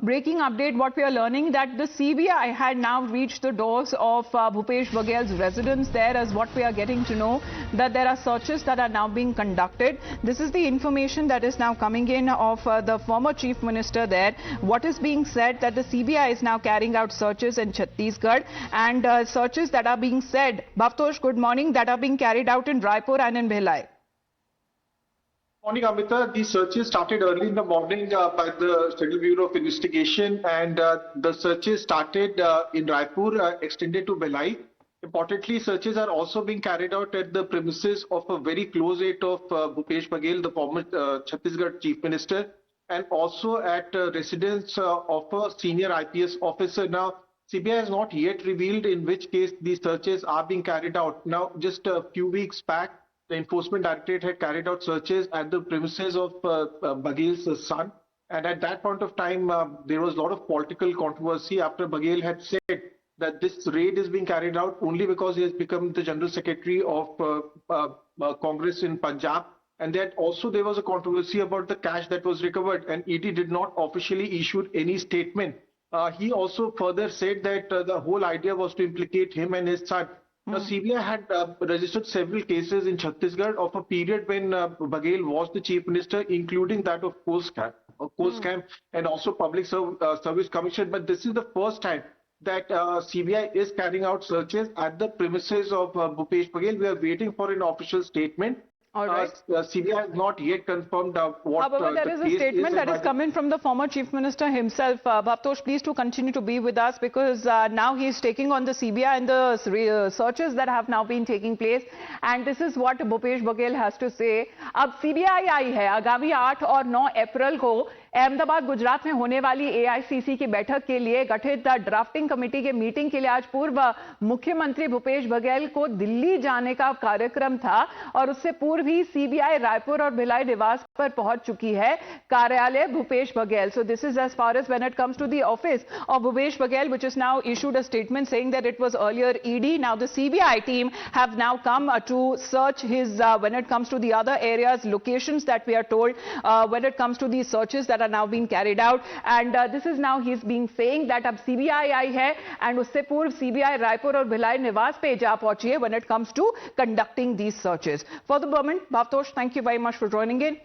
breaking update, what we are learning that the CBI had now reached the doors of Bhupesh Bagel's residence there, as what we are getting to know that there are searches that are now being conducted. This is the information that is now coming in of the former chief minister there. What is being said that the CBI is now carrying out searches in Chhattisgarh, and searches that are being said, Bhavtosh, good morning, that are being carried out in Raipur and in Bhilai. Morning, Amita. These searches started early in the morning by the Federal Bureau of Investigation, and the searches started in Raipur, extended to Bhilai. Importantly, searches are also being carried out at the premises of a very close aide of Bhupesh Bagel, the former Chhattisgarh Chief Minister, and also at residence of a senior IPS officer. Now, CBI has not yet revealed in which case these searches are being carried out. Now, just a few weeks back, the Enforcement Directorate had carried out searches at the premises of Bagel's son. And at that point of time, there was a lot of political controversy after Bagel had said that this raid is being carried out only because he has become the General Secretary of Congress in Punjab. And that also there was a controversy about the cash that was recovered, and ED did not officially issue any statement. He also further said that the whole idea was to implicate him and his son. Now, CBI had registered several cases in Chhattisgarh of a period when Bagel was the chief minister, including that of COSCAM and also Public Service Commission. But this is the first time that CBI is carrying out searches at the premises of Bhupesh Bagel. We are waiting for an official statement. All right. CBI has not yet confirmed what However, there is a statement that is coming from the former Chief Minister himself. Bhavtosh, please to continue to be with us, because now he is taking on the CBI and the searches that have now been taking place. And this is what Bhupesh Bagel has to say. अब CBI आई है, आगामी 8 और 9 अप्रैल को अहमदाबाद गुजरात में होने वाली AICC की बैठक के लिए गठित ड्राफ्टिंग कमेटी के मीटिंग के लिए आज पूर्व मुख्यमंत्री भूपेश बघेल को दिल्ली जाने का कार्यक्रम था, और उससे पूर्व ही CBI रायपुर और भिलाई निवास पर पहुंच चुकी है कार्यालय Bhupesh Baghel. So this is as far as when it comes to the office of Bhupesh Baghel, which has now issued a statement saying that it was earlier ED. Now the CBI team have now come to search his, when it comes to the other areas, locations that we are told, when it comes to the searches that are now being carried out. And this is now he's being saying that अब CBI आई है, and उससे पूर्व CBI Raipur और भिलाई निवास पे जा पहुंची है when it comes to conducting these searches. For the moment, Bhavtosh, thank you very much for joining in.